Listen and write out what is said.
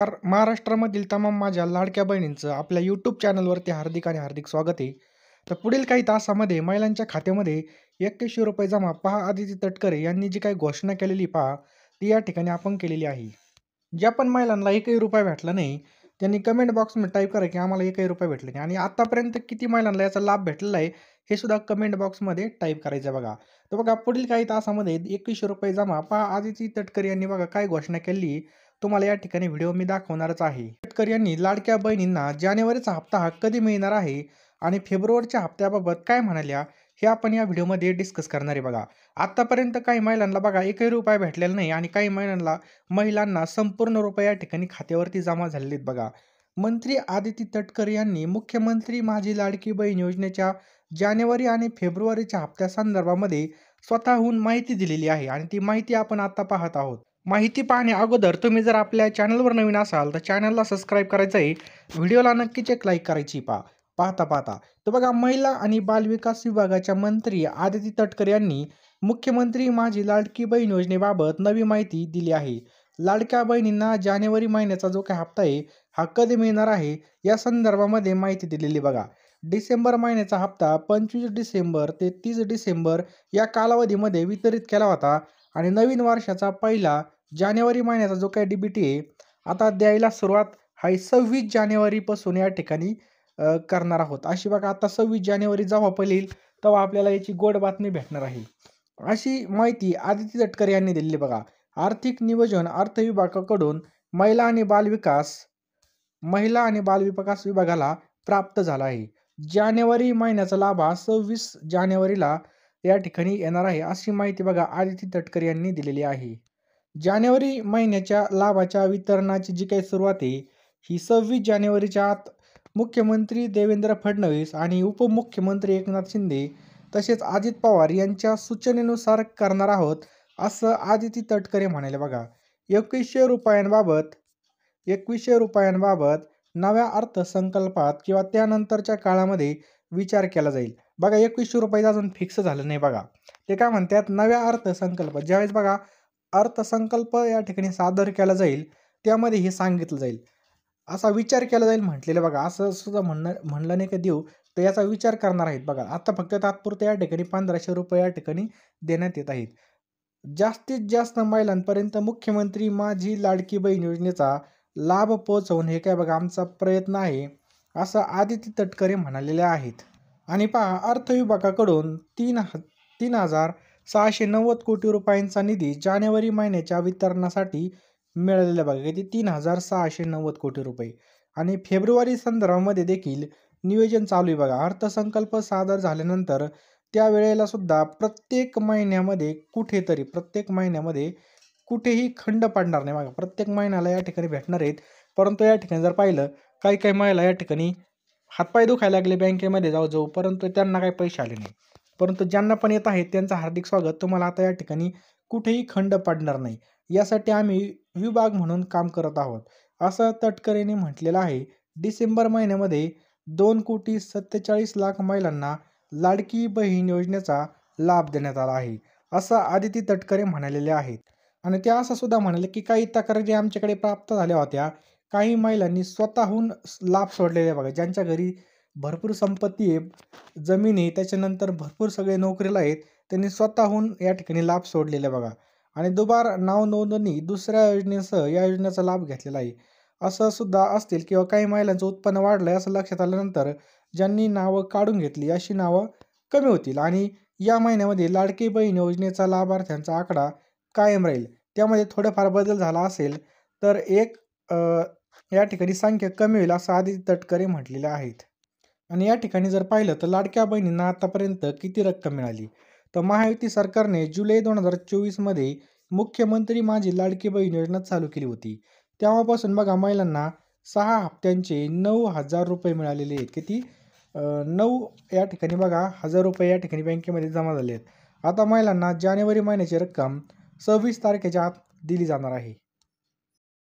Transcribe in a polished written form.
महाराष्ट्रामधील तमाम माझ्या लाडक्या बहिणींचं आपल्या यूट्यूब चॅनलवरती हार्दिक आणि हार्दिक स्वागत आहे. तर पुढील काही तासामध्ये महिलांच्या खात्यामध्ये ₹2100 जमा पहा. आदिती तटकरे यांनी जी काही घोषणा केलेली पहा, ती या ठिकाणी आपण केलेली आहे. ज्या पण महिलांना एकही रुपया भेटला नाही, त्यांनी कमेंट बॉक्समध्ये टाईप करा की आम्हाला एकही रुपया भेटला नाही आणि आतापर्यंत किती महिलांना याचा लाभ भेटलेला आहे, हे सुद्धा कमेंट बॉक्समध्ये टाईप करायचं बघा. तर बघा पुढील काही तासामध्ये ₹2100 जमा पहा. आदिती तटकरे यांनी बघा काय घोषणा केली, तुम्हाला या ठिकाणी व्हिडिओ मी दाखवणारच आहे. तटकरे यांनी लाडक्या बहिणींना जानेवारीचा हप्ता हा कधी मिळणार आहे आणि फेब्रुवारीच्या हप्त्याबाबत काय म्हणाल्या, हे आपण या व्हिडिओमध्ये डिस्कस करणार आहे बघा. आतापर्यंत काही महिलांना बघा एकही रुपया भेटलेला नाही आणि काही महिलांना संपूर्ण रुपये या ठिकाणी खात्यावरती जमा झालेले आहेत बघा. मंत्री आदिती तटकरे यांनी मुख्यमंत्री माझी लाडकी बहीण योजनेच्या जानेवारी आणि फेब्रुवारीच्या हप्त्यासंदर्भामध्ये स्वतःहून माहिती दिलेली आहे आणि ती माहिती आपण आता पाहत आहोत. माहिती पाहण्या अगोदर तुम्ही जर आपल्या चॅनलवर नवीन असाल तर चॅनलला सबस्क्राईब करायचं आहे. व्हिडिओला नक्कीच एक लाईक करायची पाहता. तर बघा महिला आणि बालविकास विभागाच्या मंत्री आदिती तटकरे यांनी मुख्यमंत्री माझी लाडकी बहीण योजनेबाबत नवी माहिती दिली आहे. लाडक्या बहिणींना जानेवारी महिन्याचा जो काही हप्ता आहे हा कधी मिळणार आहे या संदर्भामध्ये माहिती दिलेली बघा. डिसेंबर महिन्याचा हप्ता 25 डिसेंबर ते 30 डिसेंबर या कालावधीमध्ये वितरित केला होता आणि नवीन वर्षाचा पहिला जानेवारी महिन्याचा जो काही डीबीटी आहे आता द्यायला सुरुवात हा 26 जानेवारीपासून या ठिकाणी करणार आहोत. अशी बघा आता 26 जानेवारी जेव्हा येईल तेव्हा आपल्याला याची गोड बातमी भेटणार आहे. अशी माहिती आदिती तटकरे यांनी दिलेली बघा. आर्थिक नियोजन अर्थ विभागाकडून महिला आणि बालविकास विभागाला प्राप्त झाला आहे. जानेवारी महिन्याचा लाभ हा 26 जानेवारीला या ठिकाणी येणार आहे, अशी माहिती बघा आदिती तटकरे यांनी दिलेली आहे. जानेवारी महिन्याच्या लाभाच्या वितरणाची जी काही सुरुवात आहे, ही 26 जानेवारीच्या आत मुख्यमंत्री देवेंद्र फडणवीस आणि उपमुख्यमंत्री एकनाथ शिंदे तसेच अजित पवार यांच्या सूचनेनुसार करणार आहोत, असं आदिती तटकरे म्हणाले बघा. ₹2100 नव्या अर्थसंकल्पात किंवा त्यानंतरच्या काळामध्ये विचार केला जाईल. बघा ₹2100 अजून फिक्स झालं नाही बघा. ते काय म्हणतात नव्या अर्थसंकल्पात ज्यावेळेस बघा अर्थसंकल्प या ठिकाणी सादर केला जाईल, त्यामध्ये हे सांगितलं जाईल. असा विचार केला जाईल म्हटलेलं बघा. असं सुद्धा म्हणलं नाही का देऊ, तर याचा विचार करणार आहेत बघा. आता फक्त तात्पुरते या ठिकाणी ₹1500 या ठिकाणी देण्यात येत आहेत. जास्तीत जास्त महिलांपर्यंत मुख्यमंत्री माझी लाडकी बहीण योजनेचा लाभ पोहोचवणे हे काय बघा आमचा प्रयत्न आहे, असं आदिती तटकरे म्हणालेले आहेत. आणि पहा अर्थ विभागाकडून 3,690 कोटी रुपयांचा निधी जानेवारी महिन्याच्या वितरणासाठी मिळालेला बघा. किती 3,690 कोटी रुपये आणि फेब्रुवारी संदर्भामध्ये देखील नियोजन चालू आहे बघा. अर्थसंकल्प सादर झाल्यानंतर त्यावेळेला सुद्धा प्रत्येक महिन्यामध्ये कुठेही खंड पडणार नाही बघा. प्रत्येक महिन्याला या ठिकाणी भेटणार आहेत. परंतु या ठिकाणी जर पाहिलं काही महिला या ठिकाणी हातपाय दुखायला लागले बँकेमध्ये जाऊ परंतु त्यांना काही पैसे आले नाही. परंतु ज्यांना पण येत आहेत त्यांचं हार्दिक स्वागत. तुम्हाला आता या ठिकाणी कुठेही खंड पडणार नाही. यासाठी आम्ही विभाग म्हणून काम करत आहोत, असं तटकरेंनी म्हटलेलं आहे. डिसेंबर महिन्यामध्ये 2,47,00,000 महिलांना लाडकी बहीण योजनेचा लाभ देण्यात आला आहे, असं आदिती तटकरे म्हणालेले आहेत. आणि त्या असं सुद्धा म्हणाले की काही तक्रारी आमच्याकडे प्राप्त झाल्या होत्या. काही महिलांनी स्वतःहून लाभ सोडलेले बघा. ज्यांच्या घरी भरपूर संपत्ती आहे, जमीन आहे, त्याच्यानंतर भरपूर सगळे नोकरीला आहेत, त्यांनी स्वतःहून या ठिकाणी लाभ सोडलेले बघा. आणि दुबार नाव नोंदणी दुसऱ्या योजनेसह या योजनेचा लाभ घेतलेला आहे, असं सुद्धा असतील. किंवा काही महिलांचं उत्पन्न वाढलं असं लक्षात आल्यानंतर ज्यांनी नावं काढून घेतली अशी नावं कमी होतील आणि या महिन्यामध्ये लाडकी बहीण योजनेचा लाभार्थ्यांचा आकडा कायम राहील. त्यामध्ये थोडाफार बदल झाला असेल तर या ठिकाणी संख्या कमी होईल, असं आदिती तटकरे म्हटलेले आहेत. आणि या ठिकाणी जर पाहिलं तर लाडक्या बहिणींना आतापर्यंत किती रक्कम मिळाली, तर महायुती सरकारने जुलै 2024 मध्ये मुख्यमंत्री माझी लाडकी बहीण योजना चालू केली होती. तेव्हापासून बघा महिलांना 6 हप्त्यांचे ₹9,000 मिळालेले आहेत. किती 9 या ठिकाणी बघा ₹1,000 या ठिकाणी बँकेमध्ये जमा झाले आहेत. आता महिलांना जानेवारी महिन्याची रक्कम 26 तारखेच्या आत दिली जाणार आहे.